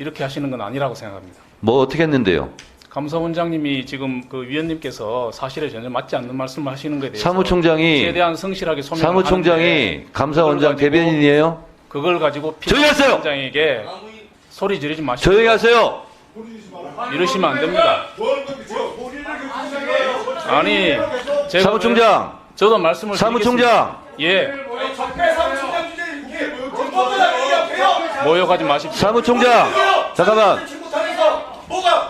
이렇게 하시는 건 아니라고 생각합니다. 뭐 어떻게 했는데요? 감사원장님이 지금 그 위원님께서 사실에 전혀 맞지 않는 말씀을 하시는 것에 대해서 사무총장이 최대한 성실하게 소명을 사무총장이 하는데 감사원장 대변인이에요? 그걸 가지고 조용히 하세요! 원장에게 소리 지르지 마시고 조용히 하세요! 이러시면 안 됩니다. 아니 제가 사무총장! 저도 말씀을 사무총장! 드리겠습니다. 예. 모욕하지 마십시오. 사무총장! 잠깐만!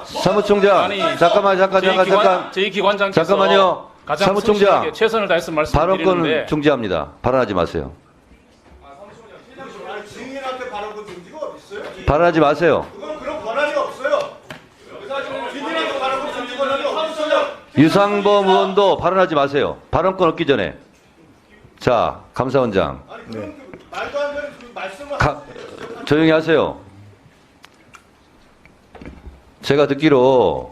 사무총장! 아니, 잠깐. 저희 기관장께서 잠깐만요. 가장 사무총장. 성실하게 최선을 다해서 말씀드리는데 발언권을 중지합니다. 발언하지 마세요. 증인한테 발언권 중지가 어디 있어요? 발언하지 마세요. 그런 권한이 없어요. 증인한테 발언권 중지 권한이 없어요. 유상범 의원도 발언하지 마세요. 발언권 얻기 전에. 자, 감사원장. 아니 그런 말도 안 되는 그 말씀을 조용히 하세요. 제가 듣기로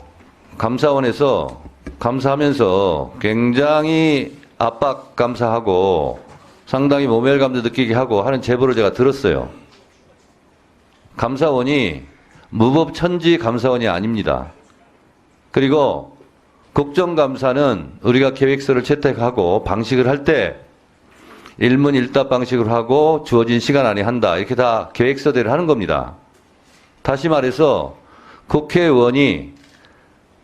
감사원에서 감사하면서 굉장히 압박 감사하고 상당히 모멸감도 느끼게 하고 하는 제보를 제가 들었어요. 감사원이 무법천지 감사원이 아닙니다. 그리고 국정감사는 우리가 계획서를 채택하고 방식을 할 때 일문일답 방식으로 하고 주어진 시간 안에 한다. 이렇게 다 계획서대로 하는 겁니다. 다시 말해서 국회의원이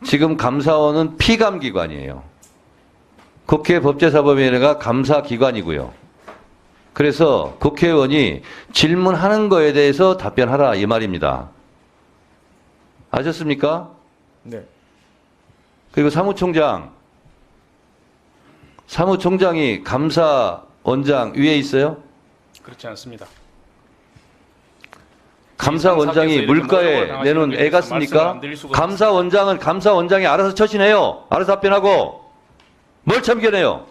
지금 감사원은 피감기관이에요. 국회 법제사법위원회가 감사기관이고요. 그래서 국회의원이 질문하는 거에 대해서 답변하라 이 말입니다. 아셨습니까? 네. 그리고 사무총장이 감사원장 위에 있어요? 그렇지 않습니다. 감사원장이 물가에 내놓은 애 같습니까? 감사원장은 감사원장이 알아서 처신해요. 알아서 답변하고. 뭘 참견해요?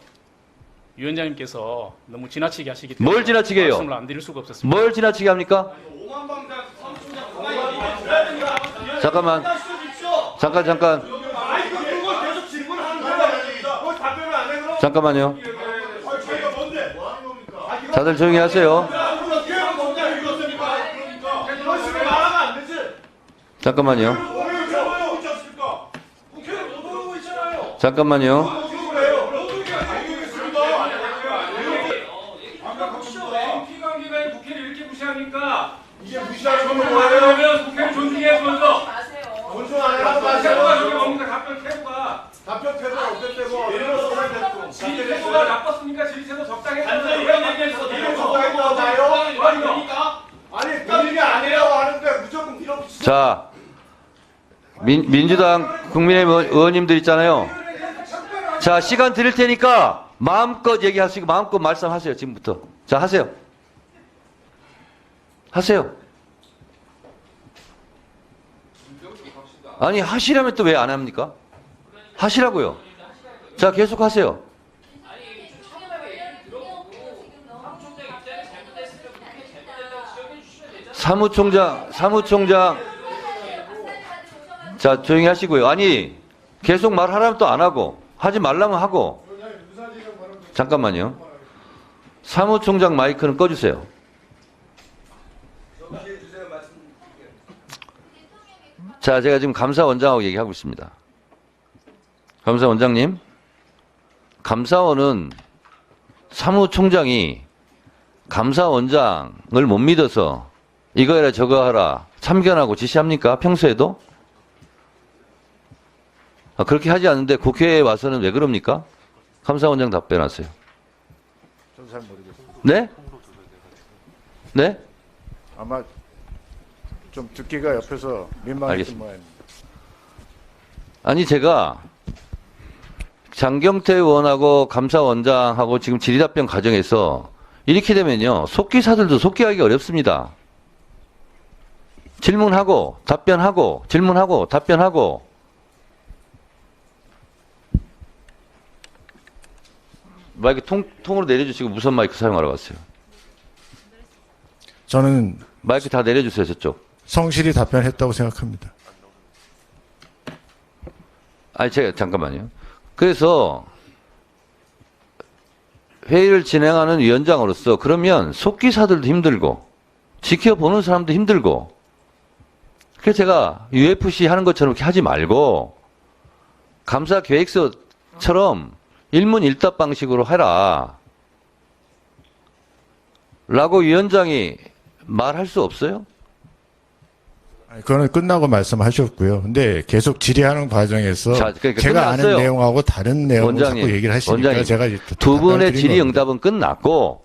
위원장님께서 너무 지나치게 하시기 때문에 뭘 지나치게 해요? 말씀을 안 드릴 수가 없었습니다. 뭘 지나치게 합니까? 잠깐만. 잠깐만요. 다들 조용히 하세요. 잠깐만요. 잠깐만요. 피감기관이 국회를 이렇게 무시하니까 이게 무시하는 건 뭐예요? 그러면 국회를 존중해 먼저. 존중 안 해라고 태도가 하세요. 저기 뭡니까? 답변 태도가. 어떤 때고 이런 됐고 질의 태도가 나빴으니까 질의 태도 적당히 했잖아요. 이런 얘기해서 이런 적당했다고 나요? 아니 본인이 아니라고 하는데 무조건 밀어붙이죠. 자, 민주당 국민의힘 의원님들 있잖아요. 자, 시간 드릴 테니까 마음껏 얘기하시고 마음껏 말씀하세요. 지금부터. 자, 하세요. 하세요. 아니, 하시라면 또 왜 안 합니까? 하시라고요. 자, 계속 하세요. 사무총장. 자, 조용히 하시고요. 아니, 계속 말하라면 또 안 하고, 하지 말라면 하고. 잠깐만요. 사무총장 마이크는 꺼주세요. 자, 제가 지금 감사원장하고 얘기하고 있습니다. 감사원장님, 감사원은 사무총장이 감사원장을 못 믿어서 이거 해라 저거 하라 참견하고 지시합니까? 평소에도? 그렇게 하지 않는데 국회에 와서는 왜 그럽니까? 감사원장 답변하세요. 저도 잘 모르겠어요. 네? 네? 아마 좀 듣기가 옆에서 민망했던 알겠습니다. 모양입니다. 아니 제가 장경태 의원하고 감사원장하고 지금 질의답변 과정에서 이렇게 되면요. 속기사들도 속기하기 어렵습니다. 질문하고 답변하고 질문하고 답변하고 마이크 통으로 내려주시고 무선 마이크 사용하러 갔어요. 저는 마이크 다 내려주세요. 저쪽. 성실히 답변했다고 생각합니다. 아니 제가 잠깐만요. 그래서 회의를 진행하는 위원장으로서 그러면 속기사들도 힘들고 지켜보는 사람도 힘들고 그래서 제가 UFC 하는 것처럼 이렇게 하지 말고 감사 계획서처럼 일문일답 방식으로 해라. 라고 위원장이 말할 수 없어요? 그거는 끝나고 말씀하셨고요. 근데 계속 질의하는 과정에서 자, 그러니까 제가 끝났어요. 아는 내용하고 다른 내용을 자꾸 얘기를 하시니까 원장님, 제가 이제 두 분의 답변을 질의 드린 겁니다. 응답은 끝났고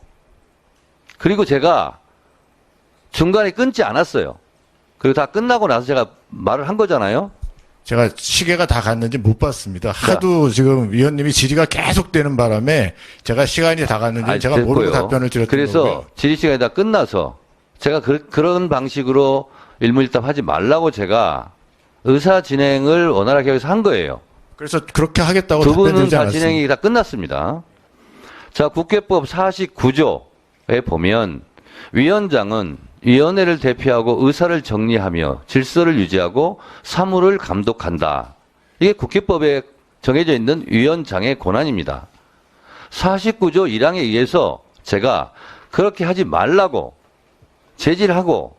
그리고 제가 중간에 끊지 않았어요. 그리고 다 끝나고 나서 제가 말을 한 거잖아요. 제가 시계가 다 갔는지 못 봤습니다. 하도 지금 위원님이 질의가 계속되는 바람에 제가 시간이 다 갔는지 아니, 제가 모르고 됐고요. 답변을 드렸던 그래서 거고요. 질의 시간이 다 끝나서 제가 그런 방식으로 일문일답 하지 말라고 제가 의사 진행을 원활하게 해서 한 거예요. 그래서 그렇게 하겠다고 두 분은 답변드리지 다 않았습니다. 진행이 다 끝났습니다. 자, 국회법 49조에 보면 위원장은 위원회를 대표하고 의사를 정리하며 질서를 유지하고 사무를 감독한다. 이게 국회법에 정해져 있는 위원장의 권한입니다. 49조 1항에 의해서 제가 그렇게 하지 말라고 제지하고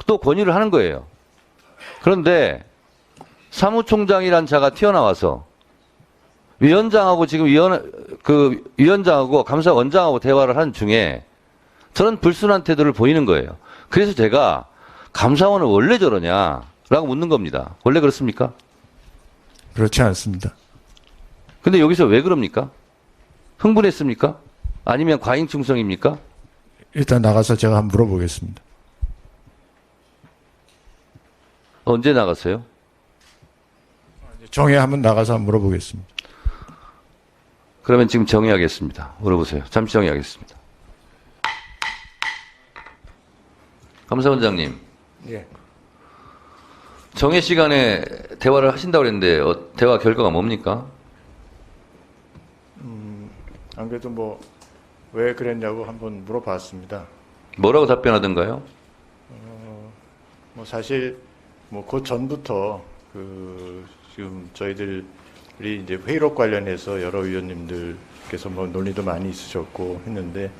또 권유를 하는 거예요. 그런데 사무총장이란 자가 튀어나와서 위원장하고 지금 위원장하고 감사원장하고 대화를 하는 중에 저는 불순한 태도를 보이는 거예요. 그래서 제가 감사원은 원래 저러냐라고 묻는 겁니다. 원래 그렇습니까? 그렇지 않습니다. 근데 여기서 왜 그럽니까? 흥분했습니까? 아니면 과잉 충성입니까? 일단 나가서 제가 한번 물어보겠습니다. 언제 나갔어요? 정회 한번 나가서 한번 물어보겠습니다. 그러면 지금 정의하겠습니다. 물어보세요. 잠시 정의하겠습니다. 감사원장님. 예. 정해 시간에 대화를 하신다고 그랬는데 대화 결과가 뭡니까? 안 그래도 뭐 왜 그랬냐고 한번 물어봤습니다. 뭐라고 답변하던가요? 뭐 사실 뭐 그 전부터 그 지금 저희들이 이제 회의록 관련해서 여러 위원님들께서 뭐 논의도 많이 있으셨고 했는데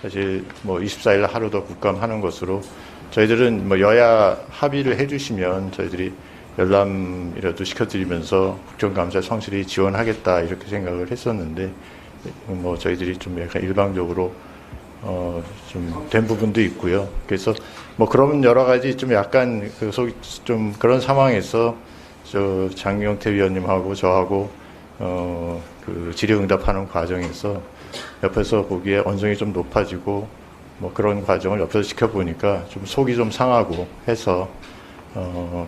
사실 뭐 24일 하루 더 국감하는 것으로 저희들은 뭐 여야 합의를 해주시면 저희들이 열람이라도 시켜드리면서 국정감사에 성실히 지원하겠다 이렇게 생각을 했었는데 뭐 저희들이 좀 약간 일방적으로 좀 된 부분도 있고요. 그래서 뭐 그런 여러 가지 좀 약간 좀 그런 상황에서 저 장경태 위원님하고 저하고 그 질의응답하는 과정에서 옆에서 보기에 언성이 좀 높아지고 뭐 그런 과정을 옆에서 지켜보니까 좀 속이 좀 상하고 해서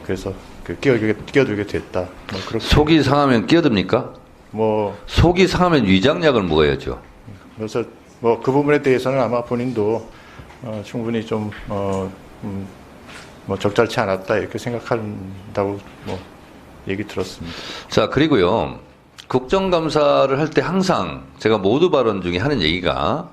그래서 끼어들게 됐다. 뭐 그렇게 속이 상하면 끼어듭니까? 뭐 속이 상하면 위장약을 먹어야죠. 그래서 뭐 그 부분에 대해서는 아마 본인도 충분히 좀 뭐 적절치 않았다 이렇게 생각한다고 뭐 얘기 들었습니다. 자, 그리고요. 국정감사를 할 때 항상 제가 모두 발언 중에 하는 얘기가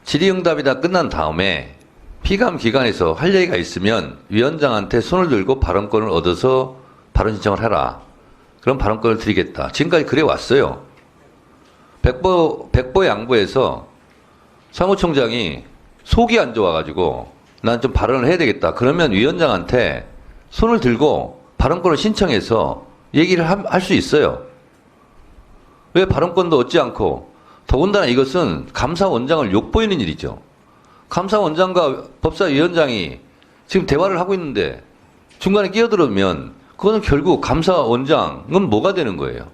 질의응답이 다 끝난 다음에 피감 기관에서 할 얘기가 있으면 위원장한테 손을 들고 발언권을 얻어서 발언 신청을 해라. 그럼 발언권을 드리겠다. 지금까지 그래 왔어요. 백보 양보해서 사무총장이 속이 안 좋아가지고 난 좀 발언을 해야 되겠다. 그러면 위원장한테 손을 들고 발언권을 신청해서 얘기를 할 수 있어요. 왜 발언권도 얻지 않고 더군다나 이것은 감사원장을 욕보이는 일이죠. 감사원장과 법사위원장이 지금 대화를 하고 있는데 중간에 끼어들으면 그거는 결국 감사원장은 뭐가 되는 거예요?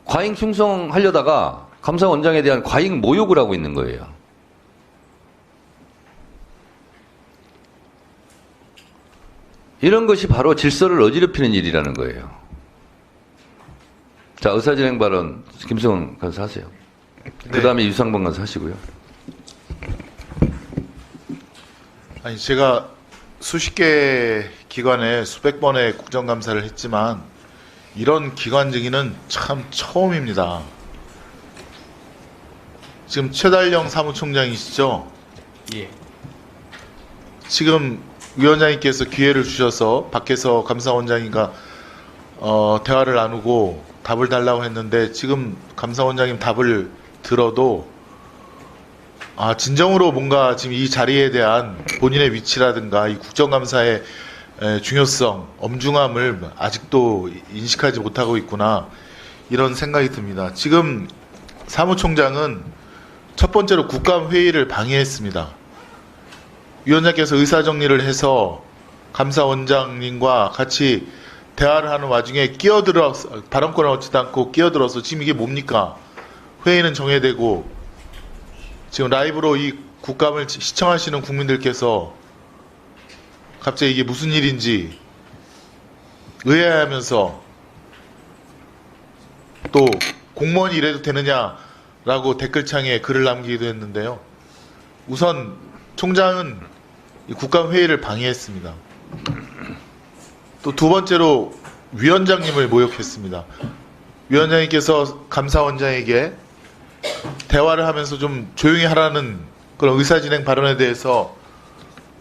과잉 충성하려다가 감사원장에 대한 과잉 모욕을 하고 있는 거예요. 이런 것이 바로 질서를 어지럽히는 일이라는 거예요. 자, 의사진행 발언 김성훈 간사 하세요. 그 다음에 유상범 간사 하시고요. 아니 제가 수십 개 기관에 수백 번의 국정감사를 했지만 이런 기관 증인은 참 처음입니다. 지금 최달령 사무총장이시죠? 예. 지금 위원장님께서 기회를 주셔서 밖에서 감사원장님과 대화를 나누고 답을 달라고 했는데 지금 감사원장님 답을 들어도 진정으로 뭔가 지금 이 자리에 대한 본인의 위치라든가 이 국정감사의 중요성, 엄중함을 아직도 인식하지 못하고 있구나, 이런 생각이 듭니다. 지금 사무총장은 첫 번째로 국감회의를 방해했습니다. 위원장께서 의사정리를 해서 감사원장님과 같이 대화를 하는 와중에 발언권을 얻지도 않고 끼어들어서 지금 이게 뭡니까? 회의는 정회되고 지금 라이브로 이 국감을 시청하시는 국민들께서 갑자기 이게 무슨 일인지 의아해하면서 또 공무원이 이래도 되느냐라고 댓글창에 글을 남기기도 했는데요. 우선 총장은 이 국감회의를 방해했습니다. 또 두 번째로 위원장님을 모욕했습니다. 위원장님께서 감사원장에게 대화를 하면서 좀 조용히 하라는 그런 의사진행 발언에 대해서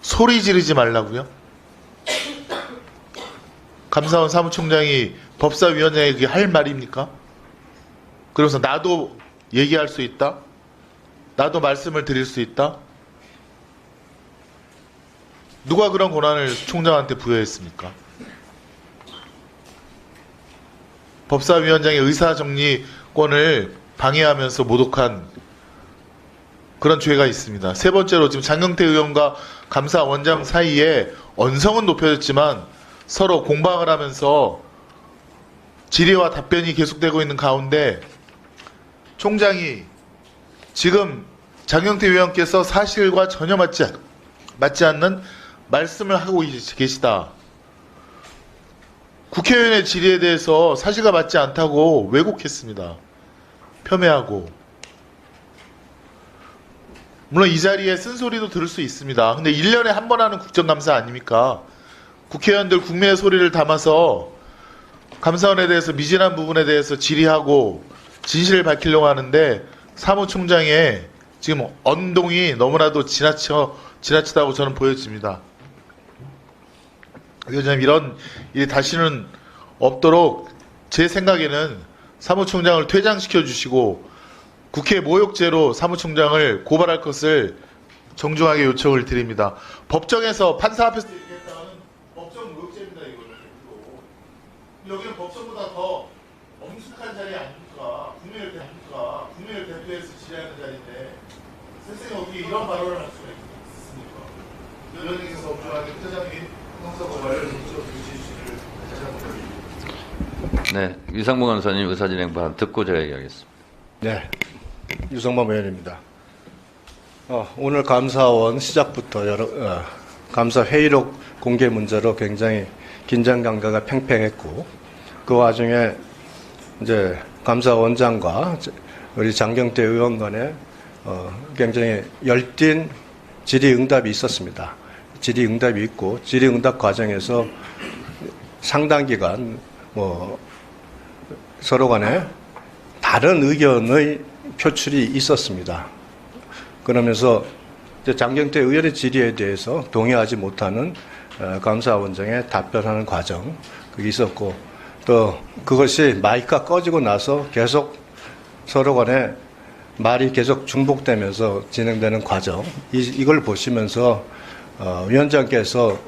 소리 지르지 말라고요? 감사원 사무총장이 법사위원장에게 할 말입니까? 그러면서 나도 얘기할 수 있다? 나도 말씀을 드릴 수 있다? 누가 그런 권한을 총장한테 부여했습니까? 법사위원장의 의사정리권을 방해하면서 모독한 그런 죄가 있습니다. 세 번째로 지금 장경태 의원과 감사원장 사이에 언성은 높여졌지만 서로 공방을 하면서 질의와 답변이 계속되고 있는 가운데 총장이 지금 장경태 의원께서 사실과 전혀 맞지 않는 말씀을 하고 계시다. 국회의원의 질의에 대해서 사실과 맞지 않다고 왜곡했습니다. 폄훼하고. 물론 이 자리에 쓴소리도 들을 수 있습니다. 근데 1년에 한 번 하는 국정감사 아닙니까? 국회의원들 국민의 소리를 담아서 감사원에 대해서 미진한 부분에 대해서 질의하고 진실을 밝히려고 하는데 사무총장의 지금 언동이 너무나도 지나치다고 저는 보여집니다. 위원장님, 이런 일이 다시는 없도록 제 생각에는 사무총장을 퇴장시켜 주시고 국회 모욕죄로 사무총장을 고발할 것을 정중하게 요청을 드립니다. 법정에서 판사 앞에서 얘기했다는 법정 모욕죄입니다. 이거는 여기는 법정보다 더 엄숙한 자리 아닙니까? 국민을 대표해서 질의하는 자리인데 선생님 어떻게 이런 발언을 할 수가 있습니까? 위원장께서 엄중하게 퇴장님 형사 고발을 주시기를 다시 한번 드립니다. 네, 유상무 간사님 의사진행 발언 듣고 제가 얘기하겠습니다. 네, 유성범 의원입니다. 오늘 감사원 시작부터 감사 회의록 공개 문제로 굉장히 긴장 감가가 팽팽했고, 그 와중에 이제 감사원장과 우리 장경태 의원 간에 굉장히 열띤 질의응답이 있었습니다. 질의응답이 있고 질의응답 과정에서 상당 기간 서로 간에 다른 의견의 표출이 있었습니다. 그러면서 이제 장경태 의원의 질의에 대해서 동의하지 못하는 감사원장의 답변하는 과정 그게 있었고, 또 그것이 마이크가 꺼지고 나서 계속 서로 간에 말이 계속 중복되면서 진행되는 과정, 이걸 보시면서 위원장께서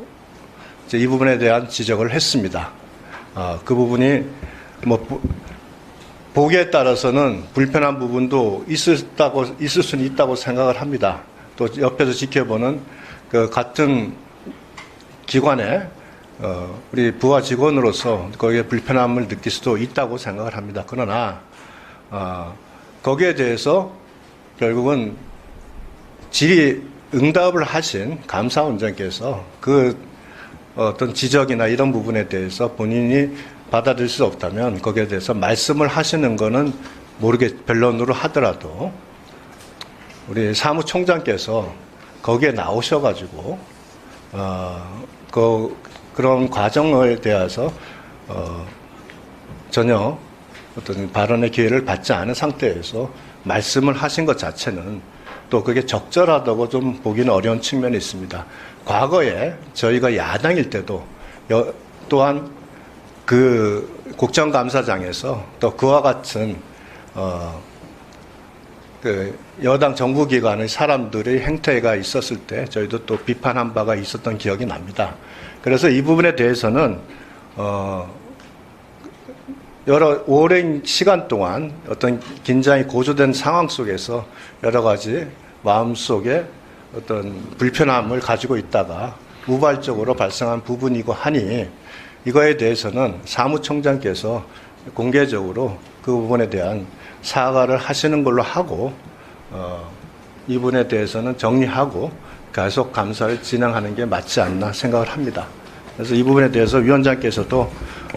이제 이 부분에 대한 지적을 했습니다. 그 부분이 보기에 따라서는 불편한 부분도 있을 수는 있다고 생각을 합니다. 또 옆에서 지켜보는 그 같은 기관의 우리 부하 직원으로서 거기에 불편함을 느낄 수도 있다고 생각을 합니다. 그러나 거기에 대해서 결국은 질의응답을 하신 감사원장께서 그 어떤 지적이나 이런 부분에 대해서 본인이 받아들일 수 없다면 거기에 대해서 말씀을 하시는 거는 변론으로 하더라도 우리 사무총장께서 거기에 나오셔가지고 그런 과정에 대해서 전혀 어떤 발언의 기회를 받지 않은 상태에서 말씀을 하신 것 자체는 또 그게 적절하다고 좀 보기는 어려운 측면이 있습니다. 과거에 저희가 야당일 때도 또한 그 국정감사장에서 또 그와 같은 그 여당 정부기관의 사람들의 행태가 있었을 때 저희도 또 비판한 바가 있었던 기억이 납니다. 그래서 이 부분에 대해서는 여러 오랜 시간 동안 어떤 긴장이 고조된 상황 속에서 여러 가지 마음속에 어떤 불편함을 가지고 있다가 우발적으로 발생한 부분이고 하니 이거에 대해서는 사무총장께서 공개적으로 그 부분에 대한 사과를 하시는 걸로 하고 이 부분에 대해서는 정리하고 계속 감사를 진행하는 게 맞지 않나 생각을 합니다. 그래서 이 부분에 대해서 위원장께서도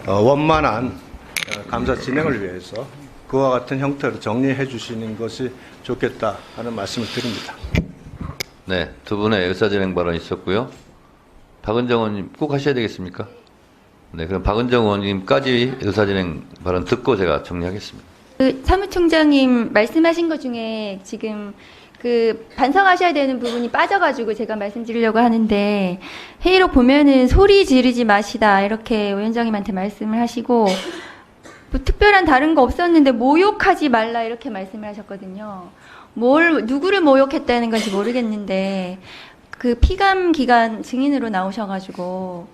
원만한 감사 진행을 위해서 그와 같은 형태로 정리해 주시는 것이 좋겠다 하는 말씀을 드립니다. 네, 두 분의 의사진행 발언이 있었고요. 박은정 의원님 꼭 하셔야 되겠습니까? 네, 그럼 박은정 의원님까지 의사진행 발언 듣고 제가 정리하겠습니다. 그 사무총장님 말씀하신 것 중에 지금 그 반성하셔야 되는 부분이 빠져가지고 제가 말씀드리려고 하는데, 회의록 보면은 소리 지르지 마시다 이렇게 위원장님한테 말씀을 하시고, 뭐 특별한 다른 거 없었는데 모욕하지 말라 이렇게 말씀을 하셨거든요. 누구를 모욕했다는 건지 모르겠는데 그 피감 기관 증인으로 나오셔가지고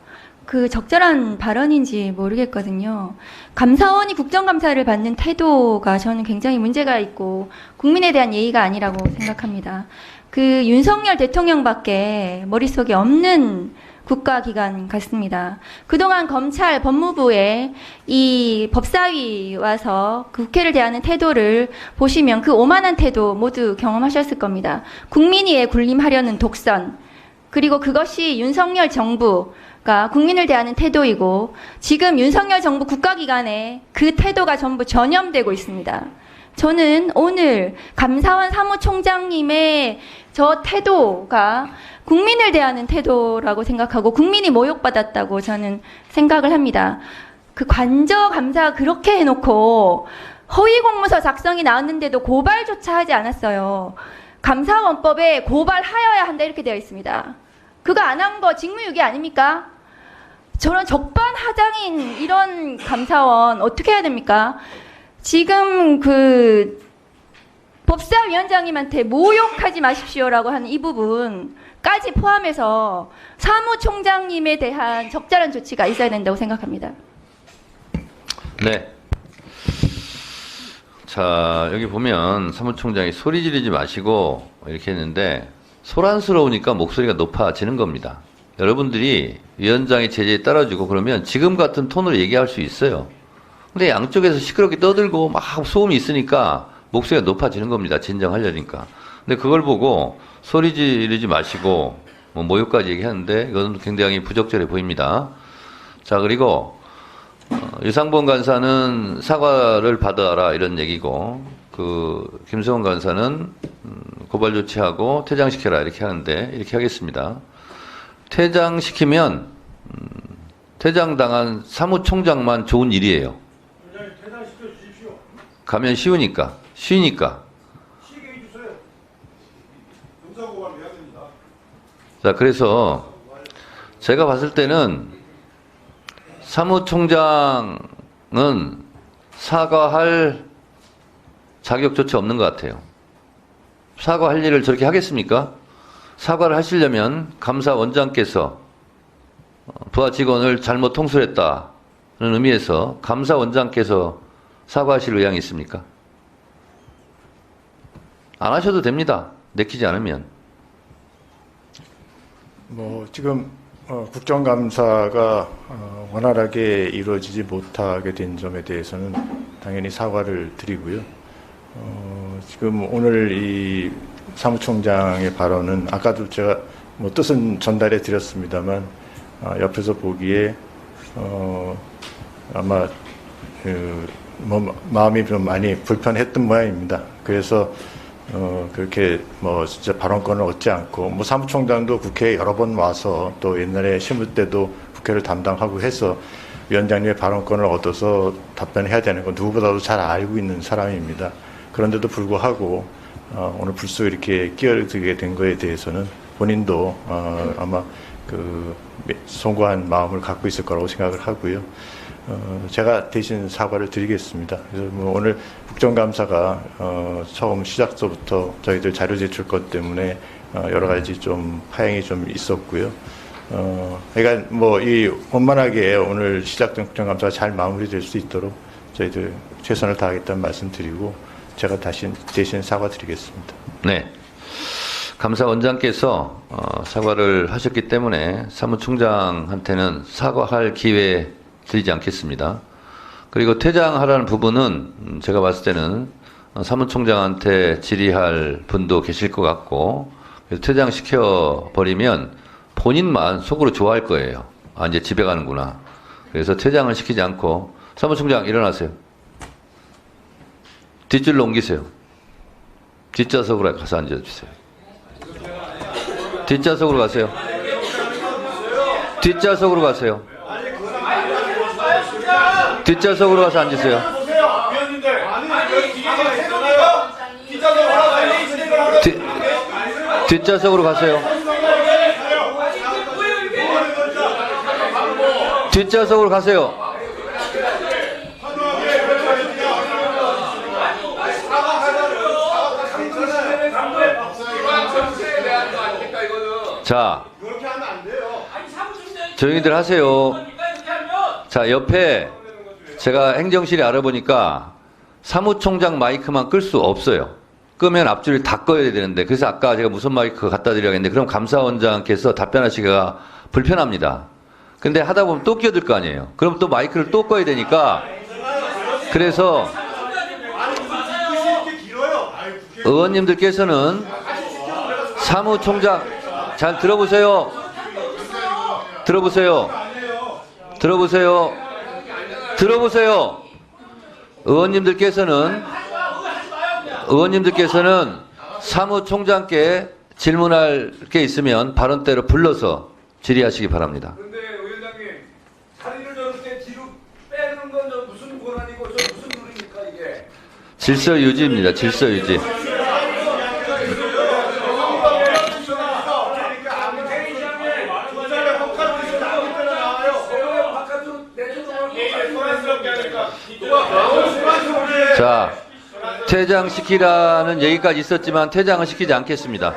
그 적절한 발언인지 모르겠거든요. 감사원이 국정감사를 받는 태도가 저는 굉장히 문제가 있고 국민에 대한 예의가 아니라고 생각합니다. 그 윤석열 대통령밖에 머릿속에 없는 국가기관 같습니다. 그동안 검찰, 법무부에 이 법사위 와서 그 국회를 대하는 태도를 보시면 그 오만한 태도 모두 경험하셨을 겁니다. 국민위에 군림하려는 독선, 그리고 그것이 윤석열 정부가 국민을 대하는 태도이고 지금 윤석열 정부 국가기관에 그 태도가 전부 전염되고 있습니다. 저는 오늘 감사원 사무총장님의 저 태도가 국민을 대하는 태도라고 생각하고 국민이 모욕받았다고 저는 생각을 합니다. 그 관저감사 그렇게 해놓고 허위공문서 작성이 나왔는데도 고발조차 하지 않았어요. 감사원법에 고발하여야 한다 이렇게 되어 있습니다. 그거 안 한 거 직무유기 아닙니까? 저런 적반하장인 이런 감사원 어떻게 해야 됩니까? 지금 그 법사위원장님한테 모욕하지 마십시오라고 하는 이 부분까지 포함해서 사무총장님에 대한 적절한 조치가 있어야 된다고 생각합니다. 네. 자, 여기 보면 사무총장이 소리 지르지 마시고 이렇게 했는데 소란스러우니까 목소리가 높아지는 겁니다. 여러분들이 위원장의 제재에 따라주고 그러면 지금 같은 톤으로 얘기할 수 있어요. 근데 양쪽에서 시끄럽게 떠들고 막 소음이 있으니까 목소리가 높아지는 겁니다. 진정하려니까. 근데 그걸 보고 소리 지르지 마시고 뭐 모욕까지 얘기하는데 이건 굉장히 부적절해 보입니다. 자, 그리고 유상범 간사는 사과를 받아라 이런 얘기고 그 김성원 간사는 고발 조치하고 퇴장시켜라 이렇게 하는데 이렇게 하겠습니다. 퇴장시키면 퇴장당한 사무총장만 좋은 일이에요. 퇴장시켜 주십시오. 가면 쉬우니까. 쉬게 해주세요. 형사고발 해야 됩니다. 자, 그래서 제가 봤을 때는 사무총장은 사과할 자격조차 없는 것 같아요. 사과할 일을 저렇게 하겠습니까? 사과를 하시려면 감사원장께서 부하 직원을 잘못 통솔했다는 의미에서 감사원장께서 사과하실 의향이 있습니까? 안 하셔도 됩니다. 내키지 않으면. 뭐 지금 국정감사가 원활하게 이루어지지 못하게 된 점에 대해서는 당연히 사과를 드리고요. 지금 오늘 이 사무총장의 발언은 아까도 제가 뭐 뜻은 전달해 드렸습니다만 옆에서 보기에 아마 뭐 마음이 좀 많이 불편했던 모양입니다. 그래서 그렇게 뭐 진짜 발언권을 얻지 않고 뭐 사무총장도 국회에 여러 번 와서 또 옛날에 심을 때도 국회를 담당하고 해서 위원장님의 발언권을 얻어서 답변해야 되는 건 누구보다도 잘 알고 있는 사람입니다. 그런데도 불구하고 오늘 불쑥 이렇게 끼어들게 된 거에 대해서는 본인도 아마 그 송구한 마음을 갖고 있을 거라고 생각을 하고요. 제가 대신 사과를 드리겠습니다. 그래서 뭐 오늘 국정감사가 처음 시작서부터 저희들 자료 제출 것 때문에 여러 가지 좀 파행이 좀 있었고요. 그러니까 뭐 이 원만하게 오늘 시작된 국정감사가 잘 마무리될 수 있도록 저희들 최선을 다하겠다는 말씀드리고 제가 대신 사과드리겠습니다. 네. 감사원장께서 사과를 하셨기 때문에 사무총장한테는 사과할 기회 드리지 않겠습니다. 그리고 퇴장하라는 부분은 제가 봤을 때는 사무총장한테 질의할 분도 계실 것 같고, 그래서 퇴장시켜버리면 본인만 속으로 좋아할 거예요. 아, 이제 집에 가는구나. 그래서 퇴장을 시키지 않고, 사무총장 일어나세요. 뒷줄로 옮기세요. 뒷좌석으로 가서 앉아주세요. 뒷좌석으로 가세요. 뒷좌석으로 가세요. 뒷좌석으로 가서 앉으세요. 뒷좌석으로 가세요. 뒷좌석으로 가세요. 자, 조용히들 하세요. 자, 옆에 제가 행정실에 알아보니까 사무총장 마이크만 끌 수 없어요. 끄면 앞줄을 다 꺼야 되는데, 그래서 아까 제가 무선 마이크 갖다 드려야 했는데, 그럼 감사원장께서 답변하시기가 불편합니다. 근데 하다 보면 또 끼어들 거 아니에요. 그럼 또 마이크를 또 꺼야 되니까, 그래서 의원님들께서는 사무총장, 잘 들어보세요. 들어보세요. 들어보세요. 들어보세요. 의원님들께서는 사무총장께 질문할 게 있으면 발언대로 불러서 질의하시기 바랍니다. 그런데 위원장님, 자리를 저럴 때 뒤로 빼는 건 무슨 권한이고 무슨 룰입니까 이게? 질서 유지입니다. 질서 유지. 자, 퇴장시키라는 얘기까지 있었지만 퇴장은 시키지 않겠습니다.